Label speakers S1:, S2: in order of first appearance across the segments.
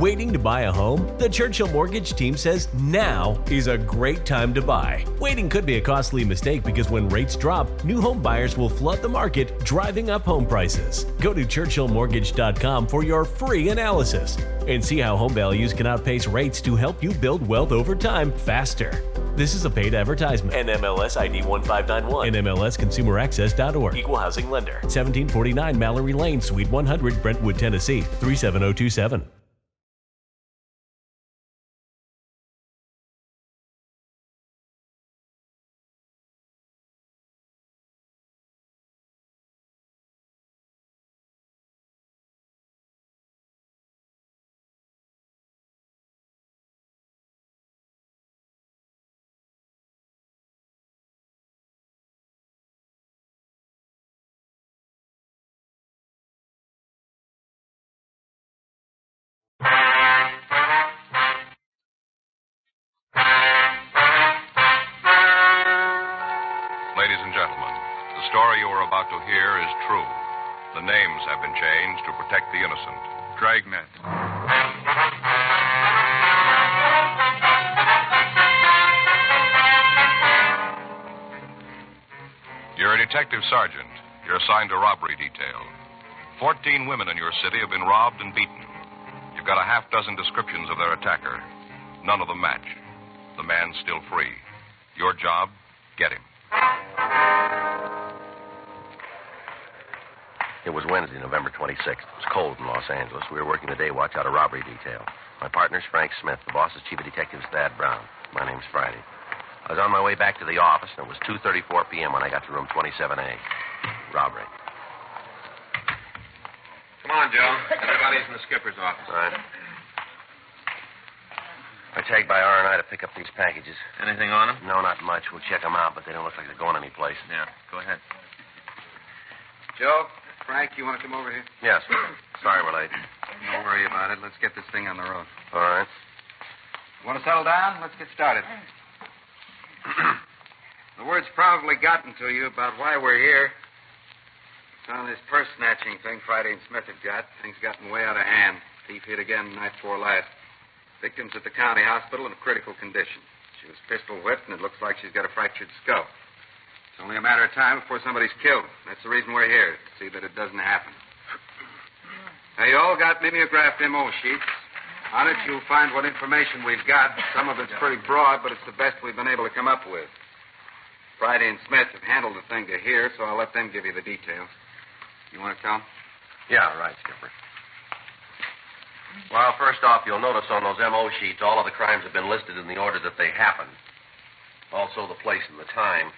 S1: Waiting to buy a home? The Churchill Mortgage team says now is a great time to buy. Waiting could be a costly mistake because when rates drop, new home buyers will flood the market, driving up home prices. Go to churchillmortgage.com for your free analysis and see how home values can outpace rates to help you build wealth over time faster. This is a paid advertisement. NMLS ID 1591. NMLSConsumerAccess.org. Equal housing lender. 1749 Mallory Lane, Suite 100, Brentwood, Tennessee. 37027.
S2: Ladies and gentlemen, the story you are about to hear is true. The names have been changed to protect the innocent.
S3: Dragnet.
S2: You're a detective sergeant. You're assigned to robbery detail. 14 women in your city have been robbed and beaten. You've got a half dozen descriptions of their attacker. None of them match. The man's still free. Your job, get him.
S4: It was Wednesday, November 26th. It was cold in Los Angeles. We were working the day watch out of robbery detail. My partner's Frank Smith. The boss is Chief of Detectives Thad Brown. My name's Friday. I was on my way back to the office, and it was 2:34 p.m. when I got to room 27A. Robbery.
S3: Come on, Joe. Everybody's in the skipper's office.
S4: All right. I tagged by R&I to pick up these packages.
S3: Anything on them?
S4: No, not much. We'll check them out, but they don't look like they're going anyplace.
S3: Yeah, go ahead. Joe, Frank, you want to come over here?
S4: Yes. Sorry we're late.
S3: Don't worry about it. Let's get this thing on the road.
S4: All right.
S3: Want to settle down? Let's get started. The word's probably gotten to you about why we're here. It's on this purse snatching thing Friday and Smith have got. Things gotten way out of hand. Thief hit again the night before last. Victim's at the county hospital in a critical condition. She was pistol whipped, and it looks like she's got a fractured skull. It's only a matter of time before somebody's killed. That's the reason we're here, to see that it doesn't happen. Now, you all got mimeographed MO sheets. On it, you'll find what information we've got. Some of it's pretty broad, but it's the best we've been able to come up with. Friday and Smith have handled the thing to here, so I'll let them give you the details. You want to tell them?
S4: Yeah, right, Skipper. Well, first off, you'll notice on those MO sheets all of the crimes have been listed in the order that they happened. Also the place and the time.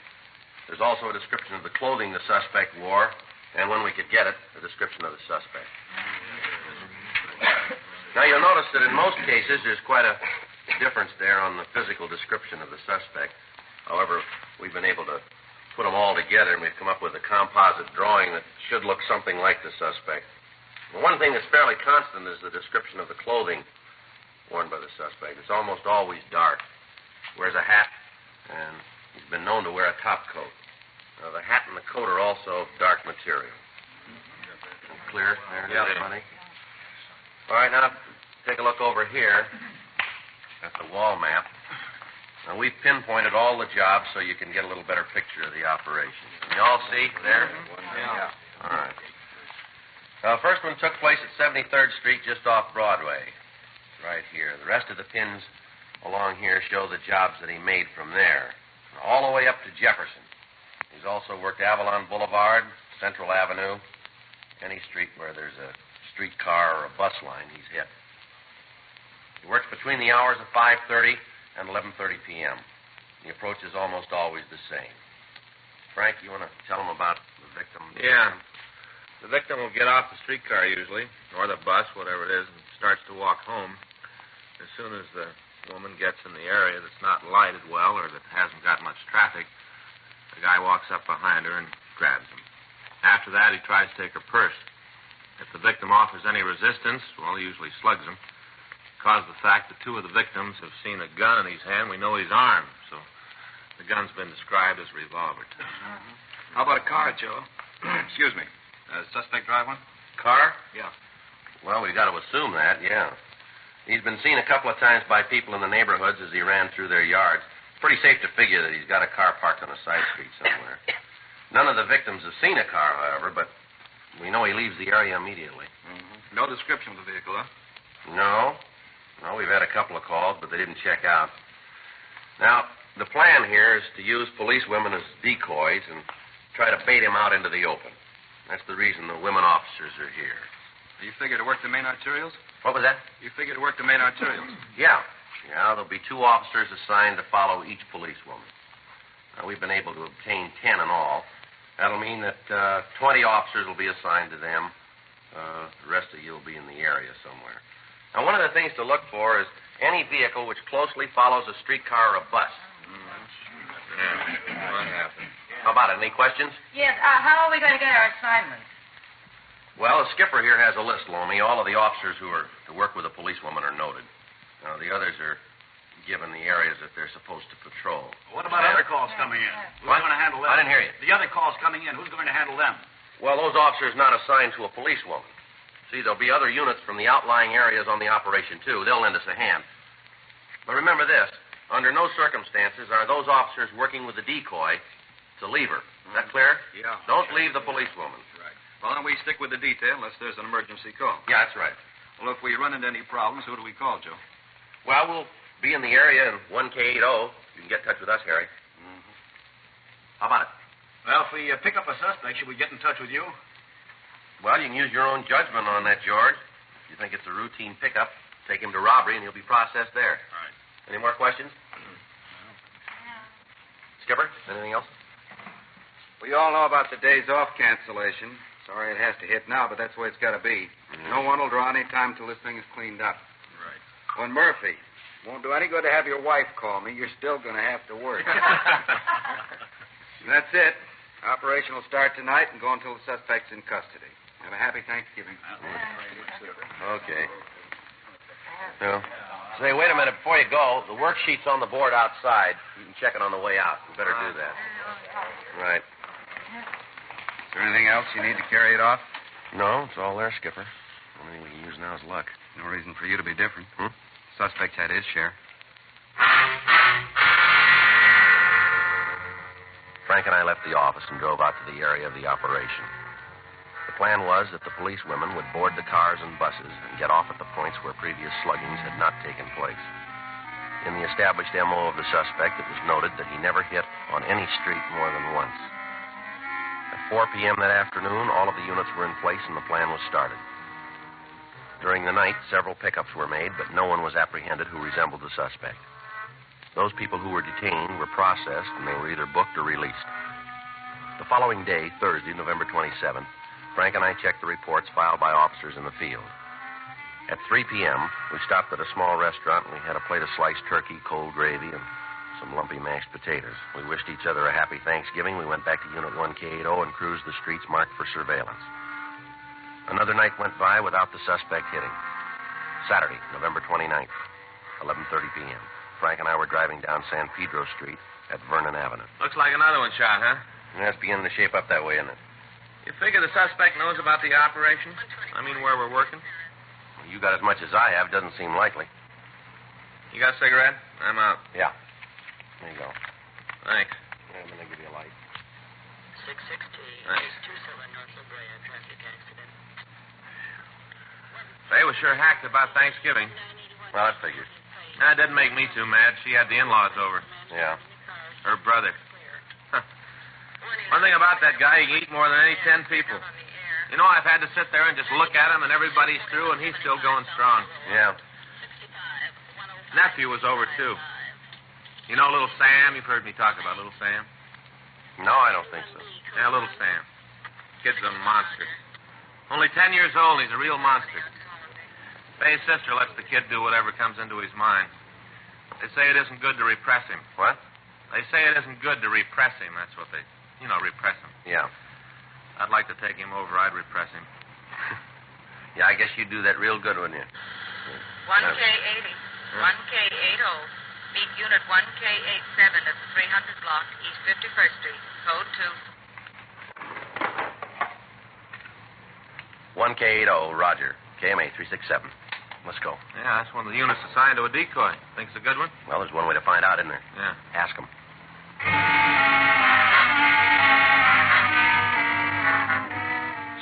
S4: There's also a description of the clothing the suspect wore, and when we could get it, a description of the suspect. Now, you'll notice that in most cases, there's quite a difference there on the physical description of the suspect. However, we've been able to put them all together, and we've come up with a composite drawing that should look something like the suspect. The one thing that's fairly constant is the description of the clothing worn by the suspect. It's almost always dark. Wears a hat, and he's been known to wear a top coat. Now, the hat and the coat are also dark material. Clear? There,
S3: yeah,
S4: buddy. All right, now, take a look over here at the wall map. Now, we've pinpointed all the jobs so you can get a little better picture of the operation. Can you all see there?
S3: Yeah.
S4: All right. The first one took place at 73rd Street, just off Broadway. Right here. The rest of the pins along here show the jobs that he made from there. All the way up to Jefferson. He's also worked Avalon Boulevard, Central Avenue, any street where there's a streetcar or a bus line he's hit. He works between the hours of 5:30 and 11:30 p.m. The approach is almost always the same. Frank, you want to tell him about the victim?
S3: Yeah. The victim will get off the streetcar usually, or the bus, whatever it is, and starts to walk home. As soon as the woman gets in the area that's not lighted well or that hasn't got much traffic, the guy walks up behind her and grabs him. After that, he tries to take her purse. If the victim offers any resistance, well, he usually slugs him. Because of the fact that two of the victims have seen a gun in his hand, we know he's armed, so the gun's been described as a revolver.
S5: How about a car, Joe? Excuse me. Suspect drive one?
S4: Car?
S5: Yeah.
S4: Well, we've got to assume that, yeah. He's been seen a couple of times by people in the neighborhoods as he ran through their yards. Pretty safe to figure that he's got a car parked on a side street somewhere. None of the victims have seen a car, however, but we know he leaves the area immediately.
S5: Mm-hmm. No description of the vehicle, huh?
S4: No, we've had a couple of calls, but they didn't check out. Now, the plan here is to use police women as decoys and try to bait him out into the open. That's the reason the women officers are here.
S5: You figure to work the main arterials?
S4: What was that?
S5: You figure to work the main arterials?
S4: Yeah, there'll be 2 officers assigned to follow each policewoman. Now, we've been able to obtain 10 in all. That'll mean that 20 officers will be assigned to them. The rest of you will be in the area somewhere. Now, one of the things to look for is any vehicle which closely follows a streetcar or a bus.
S5: What happened?
S4: How about it? Any questions?
S6: Yes, how are we going to get our assignments?
S4: Well, the skipper here has a list, Lomi. All of the officers who are to work with a policewoman are noted. Now, the others are given the areas that they're supposed to patrol.
S7: What about other calls coming in? Who's
S4: What?
S7: going to handle them?
S4: I didn't hear you.
S7: The other calls coming in, who's going to handle them?
S4: Well, those officers not assigned to a policewoman. See, there'll be other units from the outlying areas on the operation, too. They'll lend us a hand. But remember this. Under no circumstances are those officers working with the decoy to leave her. Is that clear?
S5: Yeah.
S4: Don't leave the policewoman.
S5: Right. Well, then we stick with the detail unless there's an emergency call.
S4: Yeah, that's right.
S5: Well, if we run into any problems, who do we call, Joe?
S4: Well, we'll be in the area in 1K80. You can get in touch with us, Harry.
S5: Mm-hmm.
S4: How about it?
S7: Well, if we pick up a suspect, should we get in touch with you?
S4: Well, you can use your own judgment on that, George. If you think it's a routine pickup, take him to robbery and he'll be processed there.
S7: All right.
S4: Any more questions? Skipper, anything else?
S3: We all know about the days off cancellation. Sorry it has to hit now, but that's the way it's got to be.
S4: Mm-hmm.
S3: No one will draw any time till this thing is cleaned up.
S5: Right.
S3: Well, Murphy, won't do any good to have your wife call me. You're still going to have to work. That's it. Operation will start tonight and go until the suspect's in custody. Have a happy Thanksgiving.
S4: Okay. Well, say, wait a minute. Before you go, the worksheet's on the board outside. You can check it on the way out. You better do that. Right.
S3: Is there anything else you need to carry it off?
S4: No, it's all there, Skipper. The only thing we can use now is luck.
S3: No reason for you to be different.
S4: Hmm?
S3: Suspect's had his share.
S4: Frank and I left the office and drove out to the area of the operation. The plan was that the police women would board the cars and buses and get off at the points where previous sluggings had not taken place. In the established MO of the suspect, it was noted that he never hit on any street more than once. At 4 p.m. that afternoon, all of the units were in place and the plan was started. During the night, several pickups were made, but no one was apprehended who resembled the suspect. Those people who were detained were processed, and they were either booked or released. The following day, Thursday, November 27th, Frank and I checked the reports filed by officers in the field. At 3 p.m., we stopped at a small restaurant, and we had a plate of sliced turkey, cold gravy, and some lumpy mashed potatoes. We wished each other a happy Thanksgiving. We went back to Unit 1K80 and cruised the streets marked for surveillance. Another night went by without the suspect hitting. Saturday, November 29th, 11:30 p.m. Frank and I were driving down San Pedro Street at Vernon Avenue.
S8: Looks like another one shot, huh?
S4: Yeah, it's beginning to shape up that way, isn't it?
S8: You figure the suspect knows about the operation? I mean, where we're working?
S4: Well, you got as much as I have. Doesn't seem likely.
S8: You got a cigarette? I'm out.
S4: Yeah. There you go.
S8: Thanks.
S4: Yeah, I'm going to give you a light.
S9: 660,
S8: Thanks.
S9: 27 North La Brea, traffic accident.
S8: They was sure hacked about Thanksgiving.
S4: Well, that figures.
S8: That didn't make me too mad. She had the in-laws over.
S4: Yeah.
S8: Her brother. Huh. One thing about that guy, he can eat more than any 10 people. You know, I've had to sit there and just look at him, and everybody's through, and he's still going strong.
S4: Yeah.
S8: Nephew was over, too. You know little Sam? You've heard me talk about little Sam.
S4: No, I don't think so.
S8: Yeah, little Sam. Kid's a monster. Only 10 years old, and he's a real monster. Faye's sister lets the kid do whatever comes into his mind. They say it isn't good to repress him.
S4: What?
S8: They say it isn't good to repress him. That's what they, repress him.
S4: Yeah.
S8: I'd like to take him over. I'd repress him.
S4: Yeah, I guess you'd do that real good, wouldn't you?
S6: 1K80. 1K80. Meet Unit 1K87 at the 300 block, East 51st Street. Code 2.
S4: 1K80, Roger. KMA 367. Let's go.
S8: Yeah, that's one of the units assigned to a decoy. Think it's a good one?
S4: Well, there's one way to find out, isn't there?
S8: Yeah.
S4: Ask him.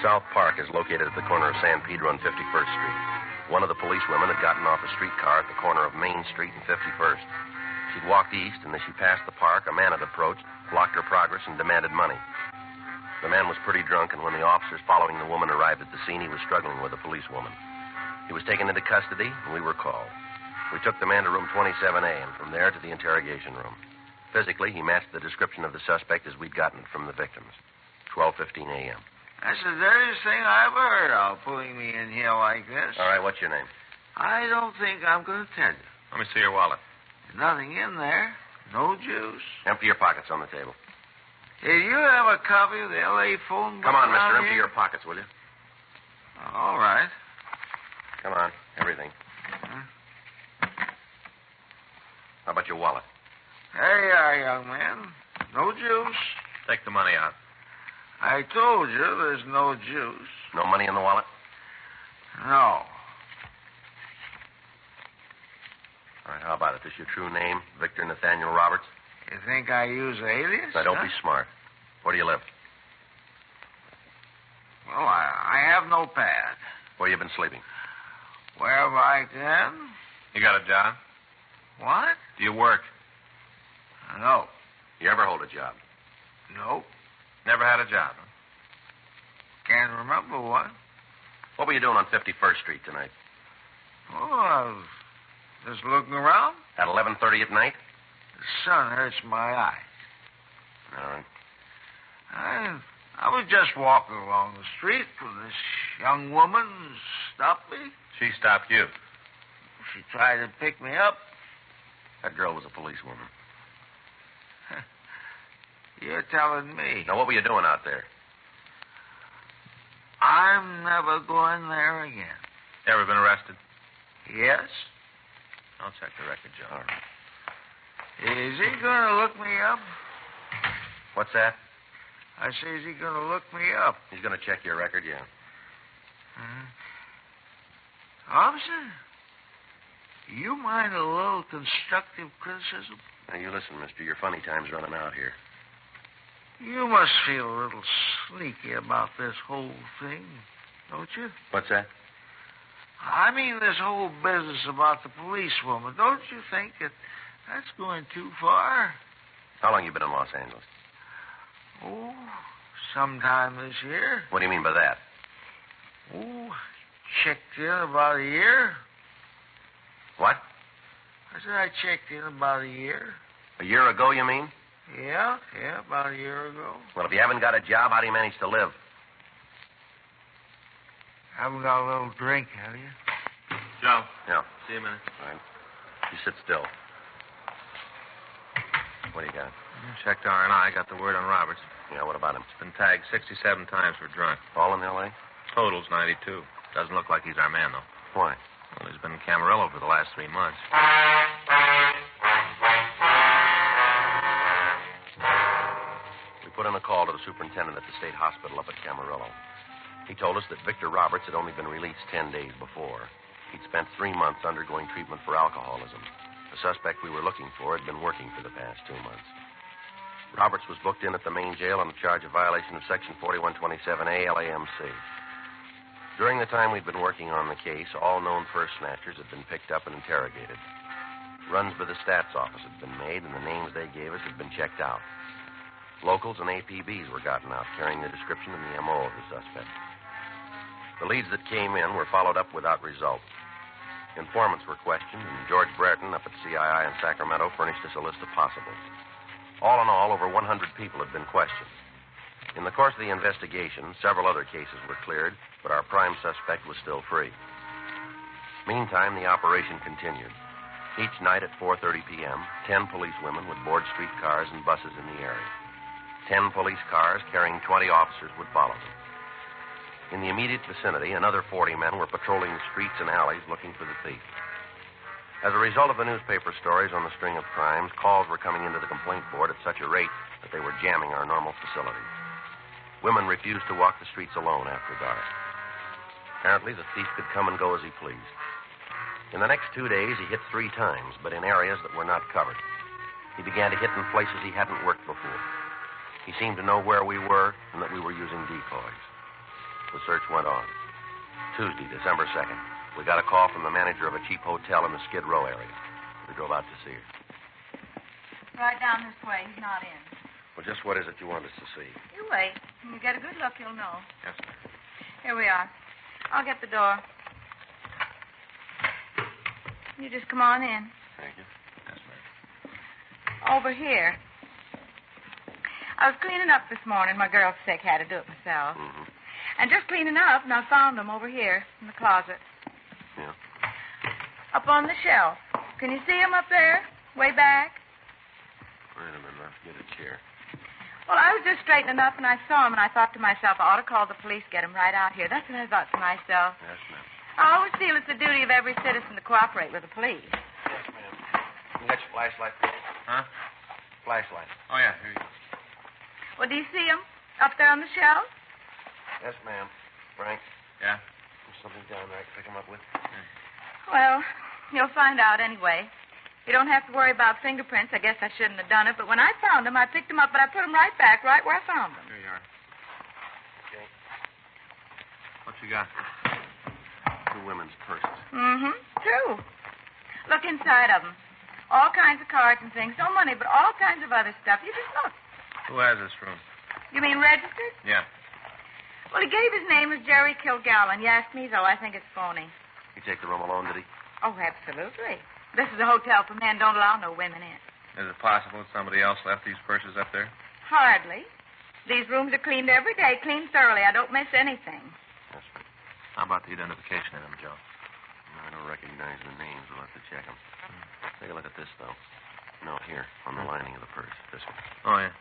S4: South Park is located at the corner of San Pedro and 51st Street. One of the police women had gotten off a streetcar at the corner of Main Street and 51st. She'd walked east, and as she passed the park, a man had approached, blocked her progress, and demanded money. The man was pretty drunk, and when the officers following the woman arrived at the scene, he was struggling with a policewoman. He was taken into custody, and we were called. We took the man to room 27A, and from there to the interrogation room. Physically, he matched the description of the suspect as we'd gotten it from the victims. 12:15 a.m.
S10: That's the dirtiest thing I ever heard of, pulling me in here like this.
S4: All right, what's your name?
S10: I don't think I'm going to tell you.
S8: Let me see your wallet.
S10: Nothing in there. No juice.
S4: Empty your pockets on the table.
S10: Hey, you have a copy of the L.A. phone book?
S4: Come on, mister.
S10: around
S4: Empty
S10: here?
S4: your pockets, will you?
S10: All right.
S4: Come on. Everything. How about your wallet?
S10: There you are, young man. No juice.
S8: Take the money out.
S10: I told you there's no juice.
S4: No money in the wallet?
S10: No.
S4: All right, how about it? This your true name, Victor Nathaniel Roberts?
S10: You think I use alias?
S4: Now, don't be smart. Where do you live?
S10: Well, I have no pad.
S4: Where you been sleeping?
S10: Wherever I can.
S8: You got a job?
S10: What?
S8: Do you work?
S10: No.
S4: You ever hold a job?
S10: Nope.
S8: Never had a job, huh?
S10: Can't remember one.
S4: What were you doing on 51st Street tonight?
S10: Oh, I was just looking around.
S4: At 11:30 at night?
S10: The sun hurts my eyes.
S4: All right.
S10: I was just walking along the street when this young woman stopped me.
S8: She stopped you.
S10: She tried to pick me up.
S4: That girl was a policewoman.
S10: You're telling me.
S4: Now, what were you doing out there?
S10: I'm never going there again.
S8: Ever been arrested?
S10: Yes?
S8: I'll check the record, Joe.
S4: All right.
S10: Is he going to look me up?
S4: What's that?
S10: I say, is he going to look me up?
S4: He's going to check your record, yeah.
S10: Officer, you mind a little constructive criticism?
S4: Now, you listen, mister. Your funny time's running out here.
S10: You must feel a little sneaky about this whole thing, don't you?
S4: What's that?
S10: I mean, this whole business about the policewoman. Don't you think that's going too far?
S4: How long you been in Los Angeles?
S10: Oh, sometime this year.
S4: What do you mean by that?
S10: Oh, checked in about a year.
S4: What?
S10: I said I checked in about a year.
S4: A year ago, you mean?
S10: Yeah, about a year ago.
S4: Well, if you haven't got a job, how do you manage to live?
S10: Haven't got a little drink, have you?
S8: Joe.
S4: Yeah.
S8: See you a minute.
S4: All right. You sit still. What do you got?
S8: Checked R&I. Got the word on Roberts.
S4: Yeah, what about him?
S8: Been tagged 67 times for drunk.
S4: All in L.A.?
S8: Total's 92. Doesn't look like he's our man, though.
S4: Why?
S8: Well, he's been in Camarillo for the last 3 months.
S4: We put in a call to the superintendent at the state hospital up at Camarillo. He told us that Victor Roberts had only been released 10 days before. He'd spent 3 months undergoing treatment for alcoholism. The suspect we were looking for had been working for the past 2 months. Roberts was booked in at the main jail on the charge of violation of Section 4127A LAMC. During the time we'd been working on the case, all known purse snatchers had been picked up and interrogated. Runs by the stats office had been made, and the names they gave us had been checked out. Locals and APBs were gotten out, carrying the description and the MO of the suspect. The leads that came in were followed up without result. Informants were questioned, and George Brereton up at CII in Sacramento furnished us a list of possibles. All in all, over 100 people had been questioned. In the course of the investigation, several other cases were cleared, but our prime suspect was still free. Meantime, the operation continued. Each night at 4:30 p.m., 10 policewomen would board streetcars and buses in the area. 10 police cars carrying 20 officers would follow them. In the immediate vicinity, another 40 men were patrolling the streets and alleys looking for the thief. As a result of the newspaper stories on the string of crimes, calls were coming into the complaint board at such a rate that they were jamming our normal facilities. Women refused to walk the streets alone after dark. Apparently, the thief could come and go as he pleased. In the next 2 days, he hit 3 times, but in areas that were not covered. He began to hit in places he hadn't worked before. He seemed to know where we were and that we were using decoys. The search went on. Tuesday, December 2nd, we got a call from the manager of a cheap hotel in the Skid Row area. We drove out to see her.
S6: Right down this way. He's not in.
S4: Well, just what is it you want us to see?
S6: You wait. When you get a good look, you'll know.
S8: Yes, ma'am.
S6: Here we are. I'll get the door. You just come on in.
S4: Thank you.
S8: Yes, ma'am.
S6: Over here. I was cleaning up this morning. My girl's sick. Had to do it myself.
S4: Mm-hmm.
S6: And just cleaning up, and I found them over here in the closet.
S4: Yeah.
S6: Up on the shelf. Can you see them up there? Way back?
S4: Wait a minute. I'll get a chair.
S6: Well, I was just straightening up, and I saw them, and I thought to myself, I ought to call the police, get them right out here. That's what I thought to myself.
S4: Yes, ma'am.
S6: I always feel it's the duty of every citizen to cooperate with the police.
S4: Yes, ma'am. You got your flashlight?
S8: Huh?
S4: Flashlight.
S8: Oh, yeah. Here you go.
S6: Well, do you see them up there on the shelf?
S4: Yes, ma'am. Frank,
S8: Yeah?
S4: there's something down there I can pick him up with.
S6: Well, you'll find out anyway. You don't have to worry about fingerprints. I guess I shouldn't have done it, but when I found them, I picked them up, but I put them right back, right where I found them.
S8: Here you are.
S4: Okay.
S8: What you got?
S4: 2 women's purses.
S6: Mm-hmm. True. Look inside of them. All kinds of cards and things. No money, but all kinds of other stuff. You just look.
S8: Who has this room?
S6: You mean registered?
S8: Yeah.
S6: Well, he gave his name as Jerry Kilgallen. You asked me, though. I think it's phony.
S4: He take the room alone, did he?
S6: Oh, absolutely. This is a hotel for men. Don't allow no women in.
S8: Is it possible that somebody else left these purses up there?
S6: Hardly. These rooms are cleaned every day, cleaned thoroughly. I don't miss anything.
S4: Yes, ma'am.
S8: How about the identification of them, Joe?
S4: I don't recognize the names. We'll have to check them. Take a look at this, though. No, here, on the lining of the purse. This one.
S8: Oh, yeah.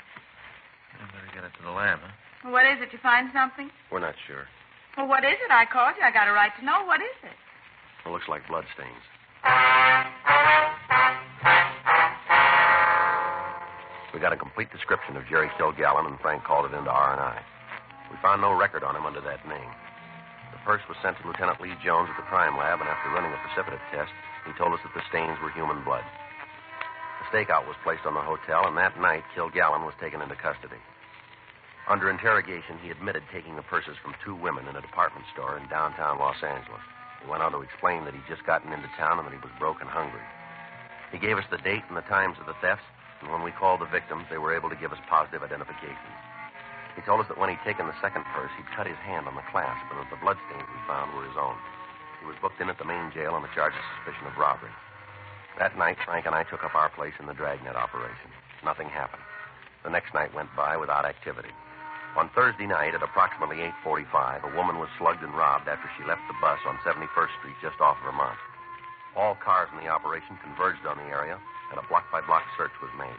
S8: You better get it to the lab, huh?
S6: Well, what is it? You find something?
S4: We're not sure.
S6: Well, what is it? I called you. I got a right to know. What is it?
S4: It looks like blood stains. We got a complete description of Jerry Kilgallen, and Frank called it into R&I. We found no record on him under that name. The purse was sent to Lieutenant Lee Jones at the crime lab, and after running a precipitate test, he told us that the stains were human blood. A stakeout was placed on the hotel, and that night, Kilgallen was taken into custody. Under interrogation, he admitted taking the purses from 2 women in a department store in downtown Los Angeles. He went on to explain that he'd just gotten into town and that he was broke and hungry. He gave us the date and the times of the thefts, and when we called the victims, they were able to give us positive identifications. He told us that when he'd taken the second purse, he'd cut his hand on the clasp, and that the bloodstains we found were his own. He was booked in at the main jail on the charge of suspicion of robbery. That night, Frank and I took up our place in the Dragnet operation. Nothing happened. The next night went by without activity. On Thursday night at approximately 8:45, a woman was slugged and robbed after she left the bus on 71st Street just off Vermont. All cars in the operation converged on the area, and a block-by-block search was made.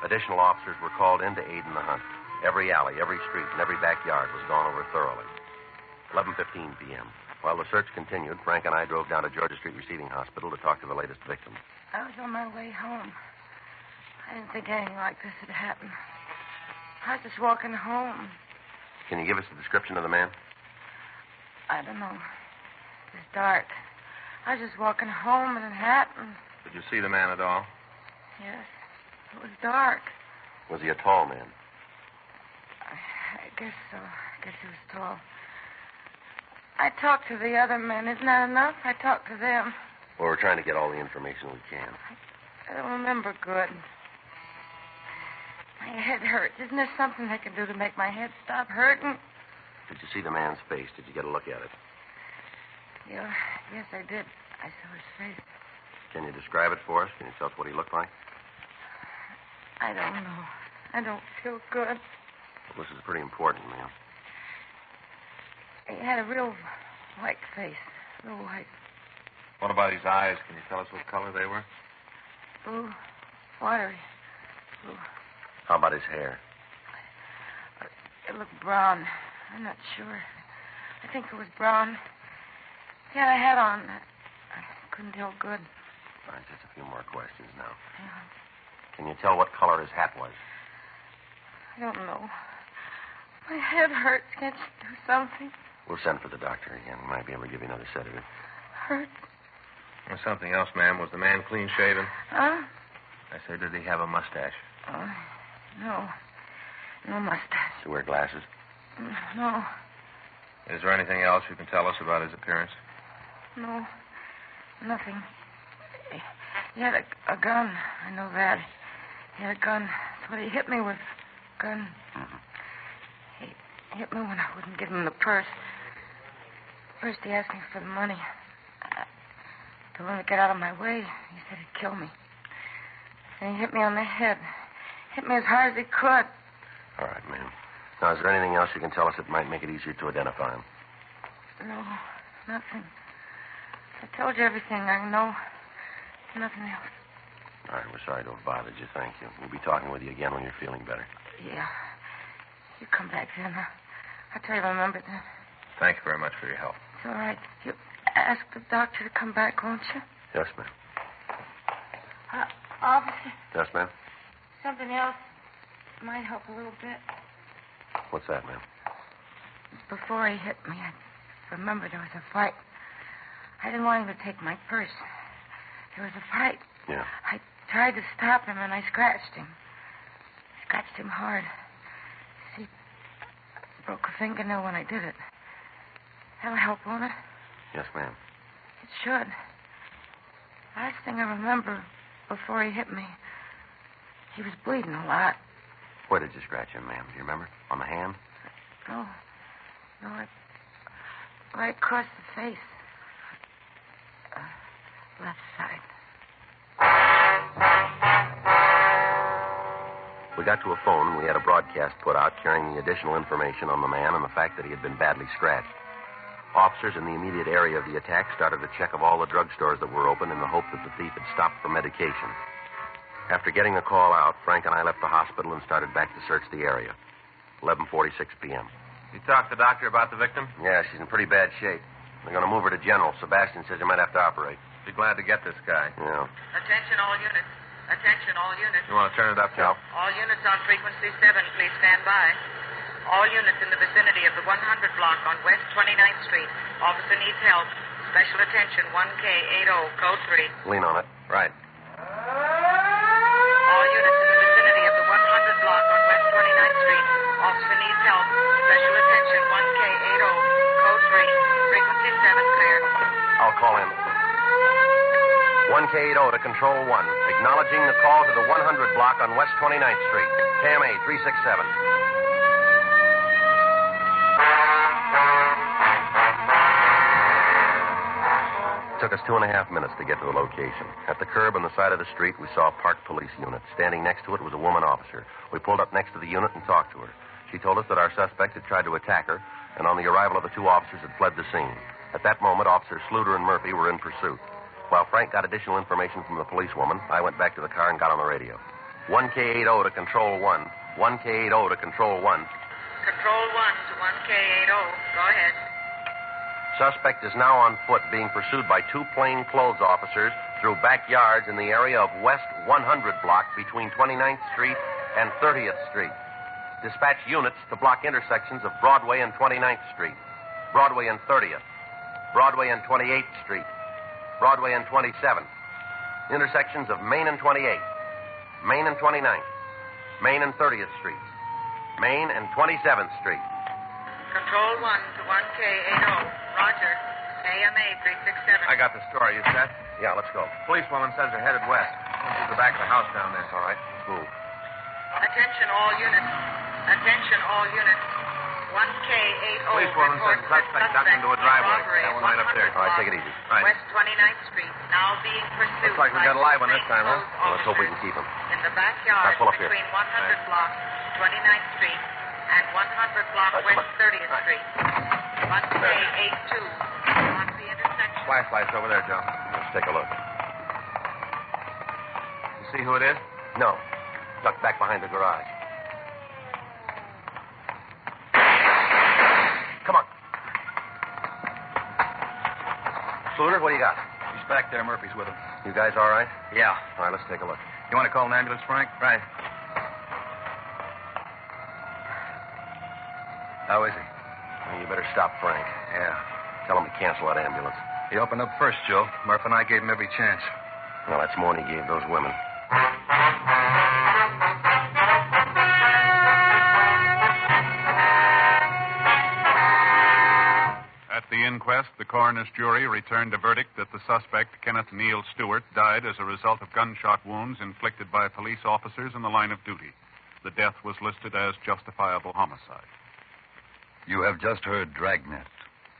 S4: Additional officers were called in to aid in the hunt. Every alley, every street, and every backyard was gone over thoroughly. 11:15 p.m. While the search continued, Frank and I drove down to Georgia Street Receiving Hospital to talk to the latest victim.
S11: I was on my way home. I didn't think anything like this had happened. I was just walking home.
S4: Can you give us a description of the man?
S11: I don't know. It was dark. I was just walking home and it happened.
S8: Did you see the man at all?
S11: Yes. It was dark.
S4: Was he a tall man?
S11: I guess so. I guess he was tall. I talked to the other men. Isn't that enough? I talked to them.
S4: Well, we're trying to get all the information we can.
S11: I don't remember good. My head hurts. Isn't there something they can do to make my head stop hurting?
S4: Did you see the man's face? Did you get a look at it?
S11: Yeah, yes, I did. I saw his face.
S4: Can you describe it for us? Can you tell us what he looked like?
S11: I don't know. I don't feel good.
S4: Well, this is pretty important, ma'am.
S11: He had a real white face. Real white.
S8: What about his eyes? Can you tell us what color they were?
S11: Blue. Watery. Blue.
S4: How about his hair?
S11: It looked brown. I'm not sure. I think it was brown. He had a hat on. I couldn't tell good.
S4: All right, just a few more questions now.
S11: Yeah.
S4: Can you tell what color his hat was?
S11: I don't know. My head hurts. Can't you do something?
S4: We'll send for the doctor again. He might be able to give you another sedative.
S11: Hurts?
S8: There's something else, ma'am. Was the man clean shaven?
S11: Huh?
S8: I said, did he have a mustache?
S11: No. No mustache.
S8: Does he wear glasses?
S11: No.
S8: Is there anything else you can tell us about his appearance?
S11: No. Nothing. He had a gun. I know that. He had a gun. That's what he hit me with. Gun. He hit me when I wouldn't give him the purse. First, he asked me for the money. I told him to get out of my way. He said he'd kill me. And he hit me on the head. Hit me as hard as he could.
S4: All right, ma'am. Now, is there anything else you can tell us that might make it easier to identify him?
S11: No, nothing. I told you everything I know. Nothing else.
S4: All right, we're sorry to have bothered you. Thank you. We'll be talking with you again when you're feeling better.
S11: Yeah. You come back then. I'll try to remember then.
S8: Thank you very much for your help.
S11: It's all right. You ask the doctor to come back, won't you?
S4: Yes, ma'am.
S11: Officer,
S4: Yes, ma'am?
S11: something else might help a little bit.
S4: What's that, ma'am?
S11: Before he hit me, I remembered there was a fight. I didn't want him to take my purse. There was a fight.
S4: Yeah.
S11: I tried to stop him, and I scratched him. Scratched him hard. See, I broke a fingernail when I did it. That'll help, won't it?
S4: Yes, ma'am.
S11: It should. Last thing I remember before he hit me, he was bleeding a lot.
S4: Where did you scratch him, ma'am? Do you remember? On the hand?
S11: No, right across the face. Left side.
S4: We got to a phone, and we had a broadcast put out carrying the additional information on the man and the fact that he had been badly scratched. Officers in the immediate area of the attack started a check of all the drugstores that were open in the hope that the thief had stopped for medication. After getting the call out, Frank and I left the hospital and started back to search the area. 11:46 p.m.
S8: You talked to the doctor about the victim?
S4: Yeah, she's in pretty bad shape. They're going to move her to General. Sebastian says they might have to operate.
S8: Be glad to get this guy.
S4: Yeah.
S12: Attention all units. Attention all units.
S8: You want to turn it up, Joe?
S12: All units on frequency 7, please stand by. All units in the vicinity of the 100 block on West 29th Street. Officer needs help. Special attention 1K80, code 3.
S4: Lean on it. Right.
S12: All units in the vicinity of the 100 block on West 29th Street. Officer needs help. Special attention 1K80, code 3. Frequency 7 clear.
S4: I'll call in. 1K80 to Control 1. Acknowledging the call to the 100 block on West 29th Street. KMA 367. It took us 2.5 minutes to get to the location. At the curb on the side of the street, we saw a parked police unit. Standing next to it was a woman officer. We pulled up next to the unit and talked to her. She told us that our suspect had tried to attack her, and on the arrival of the two officers had fled the scene. At that moment, Officers Sluder and Murphy were in pursuit. While Frank got additional information from the policewoman, I went back to the car and got on the radio. 1K80 to Control 1. 1K80 to Control 1.
S12: Control 1 to 1K80. Go ahead.
S4: Suspect is now on foot being pursued by two plainclothes officers through backyards in the area of West 100 block between 29th Street and 30th Street. Dispatch units to block intersections of Broadway and 29th Street, Broadway and 30th, Broadway and 28th Street, Broadway and 27th, intersections of Main and 28th, Main and 29th, Main and 30th Street, Main and 27th Street.
S12: Control 1 to 1K80. Roger. AMA 367.
S8: I got the story. You set?
S4: Yeah, let's go.
S8: Policewoman says they're headed west. To the back of the house down there.
S4: All right, let's move.
S12: Attention all units. Attention all units. 1K80.
S8: Policewoman says the suspect ducked into a driveway. That one right up there.
S4: All right, take it easy.
S8: Right.
S12: West 29th Street. Now being pursued.
S8: Looks like we got a live one this time, huh?
S4: Well, let's hope we can keep him.
S12: In the backyard
S4: All right, pull up here.
S12: between 100 block, 29th Street, and 100 block
S4: All right,
S12: West 30th Street. 1K82. On the intersection.
S8: Flashlight's over there, Joe.
S4: Let's take a look.
S8: You see who it is?
S4: No. Ducked back behind the garage. Come on. Sluder, what do you got?
S5: He's back there. Murphy's with him.
S4: You guys all right?
S5: Yeah.
S4: All right, let's take a look.
S5: You want to call an ambulance, Frank?
S8: Right.
S5: How is he?
S4: Well, you better stop Frank.
S5: Yeah.
S4: Tell him to cancel that ambulance.
S13: He opened up first, Joe. Murph and I gave him every chance.
S4: Well, that's more than he gave those women.
S14: At the inquest, the coroner's jury returned a verdict that the suspect, Kenneth Neal Stewart, died as a result of gunshot wounds inflicted by police officers in the line of duty. The death was listed as justifiable homicide.
S15: You have just heard Dragnet,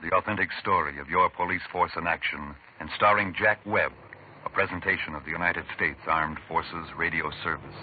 S15: the authentic story of your police force in action, and starring Jack Webb, a presentation of the United States Armed Forces Radio Service.